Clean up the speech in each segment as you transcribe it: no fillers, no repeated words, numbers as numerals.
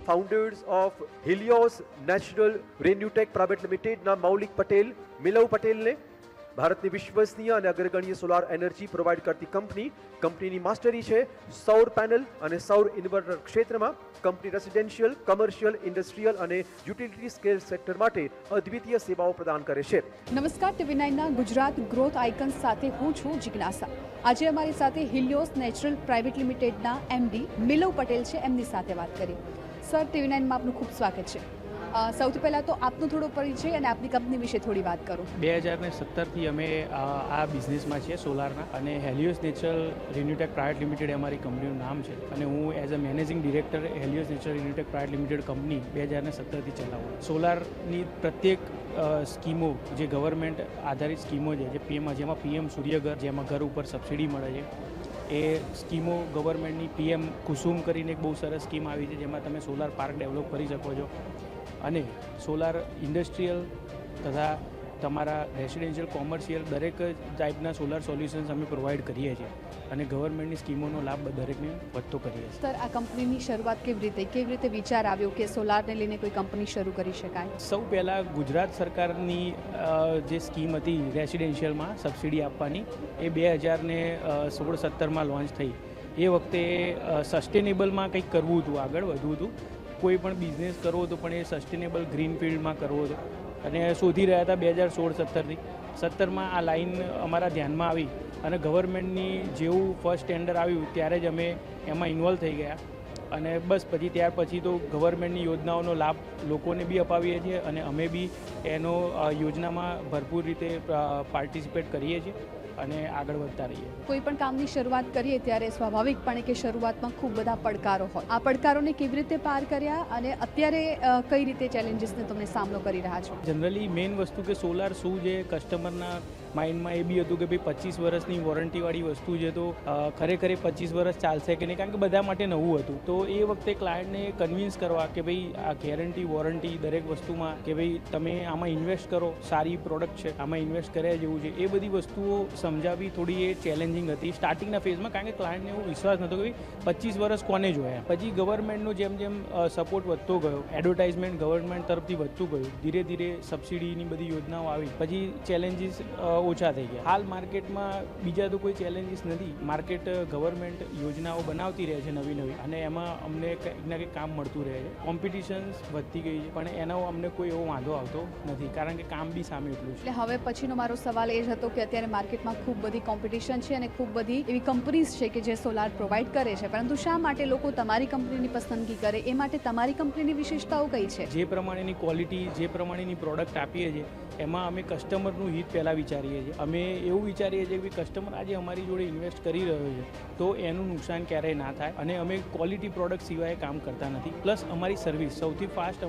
Founders of હિલિયોસ natural રેન્યુટેક private લિમિટેડના મૌલિક પટેલ, મિલવ પટેલને ભારતની વિશ્વસનીય અને અગ્રગણ્ય સોલાર એનર્જી પ્રોવાઈડ કરતી કંપનીની માસ્ટરી છે સૌર પેનલ અને સૌર ઇન્વર્ટર ક્ષેત્રમાં. કંપની રેસિડેન્શિયલ, કમર્શિયલ, ઇન્ડસ્ટ્રીયલ અને યુટિલિટી સ્કેલ સેક્ટર માટે અદ્વિતીય સેવાઓ પ્રદાન કરે છે. નમસ્કાર, TV9ના ગુજરાત ગ્રોથ આઇકન્સ સાથે હું છું જિજ્ઞાસા. આજે અમારી સાથે હિલિયોસ નેચરલ પ્રાઇવેટ લિમિટેડના MD મિલવ પટેલ છે, એમની સાથે વાત કરી. સર, TV9માં આપનું ખૂબ સ્વાગત છે. સૌથી પહેલાં તો આપનો થોડો પરિચય અને આપની કંપની વિશે થોડી વાત કરો. 2017થી અમે આ બિઝનેસમાં છીએ સોલારના, અને Helios Natural Renewtech Private Limited અમારી કંપનીનું નામ છે, અને હું as a managing director Helios Natural Renewtech Private Limited company 2017થી ચલાવું. સોલારની પ્રત્યેક સ્કીમો જે ગવર્મેન્ટ આધારિત સ્કીમો છે, જેમાં PM સૂર્યઘર, જેમાં ઘર ઉપર સબસિડી મળે છે, એ સ્કીમો ગવર્મેન્ટની PM કુસુમ કરીને એક બહુ સરસ સ્કીમ આવી છે, જેમાં તમે સોલાર પાર્ક ડેવલપ કરી શકો છો, અને સોલાર ઇન્ડસ્ટ્રીયલ તથા તમારા રેસિડેન્શિયલ, કોમર્શિયલ દરેક ટાઈપના સોલાર સોલ્યુશન્સ અમે પ્રોવાઈડ કરીએ છીએ, અને ગવર્મેન્ટની સ્કીમોનો લાભ દરેકને વધતો કરીએ છીએ. સર, આ કંપનીની શરૂઆત કેવી રીતે વિચાર આવ્યો કે સોલારને લઈને કોઈ કંપની શરૂ કરી શકાય? સૌ પહેલાં ગુજરાત સરકારની જે સ્કીમ હતી રેસિડેન્શિયલમાં સબસિડી આપવાની, એ 2016-17માં લોન્ચ થઈ. એ વખતે સસ્ટેનેબલમાં કંઈક કરવું હતું, આગળ વધવું હતું, કોઈ પણ બિઝનેસ કરવો હતો પણ એ સસ્ટેનેબલ ગ્રીન ફિલ્ડમાં કરવો હતો, અને શોધી રહ્યા હતા 2016-17થી. 17માં આ લાઈન અમારા ધ્યાનમાં આવી, અને ગવર્મેન્ટની જેવું ફર્સ્ટ ટેન્ડર આવ્યું ત્યારે જ અમે એમાં ઇન્વોલ્વ થઈ ગયા, અને બસ પછી ત્યાર પછી તો ગવર્મેન્ટની યોજનાઓનો લાભ લોકોને બી અપાવીએ છીએ, અને અમે બી એનો યોજનામાં ભરપૂર રીતે પાર્ટિસિપેટ કરીએ છીએ અને આગળ વધતા રહીએ. કોઈ પણ કામની શરૂઆત કરીએ ત્યારે સ્વાભાવિકપણે કે શરૂઆતમાં ખૂબ બધા પડકારો હોય. આ પડકારોને કેવી રીતે પાર કર્યા, અને અત્યારે કઈ રીતે ચેલેન્જીસને તમે સામનો કરી રહ્યા છો? જનરલી મેઇન વસ્તુ કે સોલાર શું છે, કસ્ટમરના માઇન્ડમાં એ બી હતું કે ભાઈ 25 વર્ષની વોરંટીવાળી વસ્તુ છે, તો ખરેખર 25 વર્ષ ચાલશે કે નહીં, કારણ કે બધા માટે નવું હતું. તો એ વખતે ક્લાયન્ટને કન્વિન્સ કરવા કે ભાઈ આ ગેરંટી, વોરંટી દરેક વસ્તુમાં, કે ભાઈ તમે આમાં ઇન્વેસ્ટ કરો, સારી પ્રોડક્ટ છે, આમાં ઇન્વેસ્ટ કર્યા જેવું છે, એ બધી વસ્તુઓ સમજાવી થોડી એ ચેલેન્જિંગ હતી સ્ટાર્ટિંગના ફેઝમાં, કારણ કે ક્લાયન્ટને એવો વિશ્વાસ નહોતો કે ભાઈ 25 વર્ષ કોને જોયા. પછી ગવર્મેન્ટનો જેમ સપોર્ટ વધતો ગયો, એડવર્ટાઇઝમેન્ટ ગવર્મેન્ટ તરફથી વધતું ગયું, ધીરે ધીરે સબસિડીની બધી યોજનાઓ આવી, પછી ચેલેન્જીસ ઓછા થઈ ગયા. હાલ માર્કેટમાં બીજા તો કોઈ ચેલેન્જીસ નથી. માર્કેટ ગવર્મેન્ટ યોજનાઓ બનાવતી રહે છે નવી, અને એમાં અમને કંઈક ના કંઈક કામ મળતું રહે છે. કોમ્પિટિશન્સ વધતી ગઈ છે, પણ એનો અમને કોઈ એવો વાંધો આવતો નથી, કારણ કે કામ બી સામે એટલું છે. એટલે હવે પછીનો મારો સવાલ એ જ હતો કે અત્યારે માર્કેટમાં ખૂબ બધી કોમ્પિટિશન છે, અને ખૂબ બધી એવી કંપનીઝ છે કે જે સોલાર પ્રોવાઈડ કરે છે, પરંતુ શા માટે લોકો તમારી કંપનીની પસંદગી કરે? એ માટે તમારી કંપનીની વિશેષતાઓ કઈ છે? જે પ્રમાણેની ક્વોલિટી, જે પ્રમાણેની પ્રોડક્ટ આપીએ છીએ, એમાં અમે કસ્ટમરનું હિત પહેલાં વિચારીએ છીએ. અમે એવું વિચારીએ છીએ કે કસ્ટમર આજે અમારી જોડે ઇન્વેસ્ટ કરી રહ્યો છે, તો એનું નુકસાન ક્યારેય ના થાય, અને અમે ક્વોલિટી પ્રોડક્ટ સિવાય કામ કરતા નથી. પ્લસ અમારી સર્વિસ સૌથી ફાસ્ટ,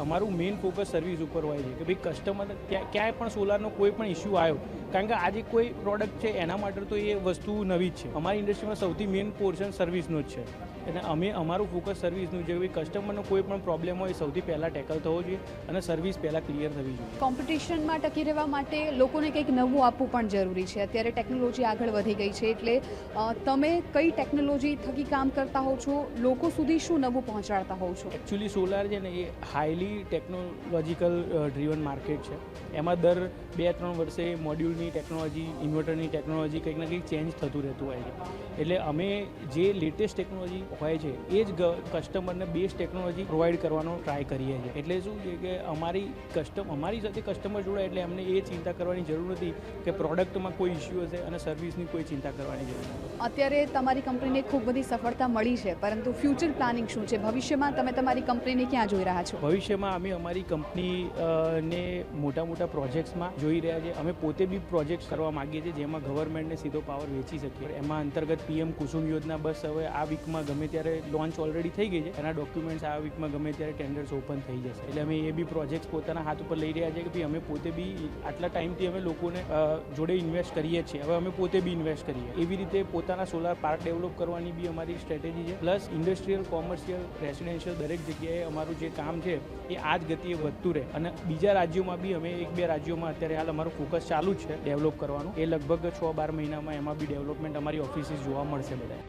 અમારું મેઇન ફોકસ સર્વિસ ઉપર હોય છે, કે ભાઈ કસ્ટમર ક્યાંય પણ સોલારનો કોઈ પણ ઇસ્યુ આવ્યો, કારણ કે આજે કોઈ પ્રોડક્ટ છે એના માટે તો એ વસ્તુ નવી જ છે. અમારી ઇન્ડસ્ટ્રીમાં સૌથી મેઇન પોર્શન સર્વિસનો જ છે, એટલે અમારું ફોકસ સર્વિસનું છે. કસ્ટમરનો કોઈ પણ પ્રોબ્લેમ હોય સૌથી પહેલાં ટેકલ થવો જોઈએ, અને સર્વિસ પહેલાં ક્લિયર થવી જોઈએ. કોમ્પિટિશનમાં ટકી રહેવા માટે લોકોને કંઈક નવું આપવું પણ જરૂરી છે. અત્યારે ટેકનોલોજી આગળ વધી ગઈ છે, એટલે તમે કઈ ટેકનોલોજી થકી કામ કરતા હોવ છો, લોકો સુધી શું નવું પહોંચાડતા હોવ છો? એકચ્યુઅલી સોલાર છે ને એ હાઈલી ટેકનોલોજીકલ ડ્રીવન માર્કેટ છે. એમાં દર 2-3 વર્ષે મોડ્યુલની ટેકનોલોજી, ઇન્વર્ટરની ટેકનોલોજી કંઈક ના કંઈક ચેન્જ થતું રહેતું હોય છે. એટલે અમે જે લેટેસ્ટ ટેકનોલોજી હોય છે એ જ કસ્ટમરને બેસ્ટ ટેકનોલોજી પ્રોવાઈડ કરવાનો ટ્રાય કરીએ છીએ. એટલે શું છે કે અમારી સાથે કસ્ટમર જોડાય એટલે અમને એ ચિંતા કરવાની જરૂર નથી કે પ્રોડક્ટમાં કોઈ ઇસ્યુ હશે, અને સર્વિસની કોઈ ચિંતા કરવાની જરૂર નથી. અત્યારે તમારી કંપનીને ખૂબ બધી સફળતા મળી છે, પરંતુ ફ્યુચર પ્લાનિંગ શું છે? ભવિષ્યમાં તમે તમારી કંપનીને ક્યાં જોઈ રહ્યા છો? ભવિષ્યમાં અમે અમારી કંપનીને મોટા પ્રોજેક્ટ્સમાં જોઈ રહ્યા છીએ. અમે પોતે બી પ્રોજેક્ટ્સ કરવા માગીએ છીએ, જેમાં ગવર્મેન્ટને સીધો પાવર વેચી શકીએ. એમાં અંતર્ગત PM કુસુમ યોજના બસ હવે આ વીકમાં ગમે ત્યારે લોન્ચ ઓલરેડી થઈ ગઈ છે. એના ડોક્યુમેન્ટ્સ આ વીકમાં ગમે ત્યારે ટેન્ડર્સ ઓપન થઈ જશે. એટલે અમે એ બી પ્રોજેક્ટ્સ પોતાના હાથ ઉપર લઈ રહ્યા છીએ કે ભાઈ અમે પોતે બી આટલા ટાઈમથી અમે લોકોને જોડે ઇન્વેસ્ટ કરીએ છીએ, હવે અમે પોતે બી ઇન્વેસ્ટ કરીએ. એવી રીતે પોતાના સોલાર પાર્ક ડેવલપ કરવાની બી અમારી સ્ટ્રેટેજી છે. પ્લસ ઇન્ડસ્ટ્રીયલ, કોમર્શિયલ, રેસિડેન્શિયલ દરેક જગ્યાએ અમારું જે કામ છે એ આ જ ગતિએ વધતું રહે. અને બીજા રાજ્યોમાં બી અમે 1-2 રાજ્યોમાં અત્યારે હાલ અમારું ફોકસ ચાલુ જ છે ડેવલપ કરવાનું. એ લગભગ 6-12 મહિનામાં એમાં બી ડેવલપમેન્ટ અમારી ઓફિસીસ જોવા મળશે બધા.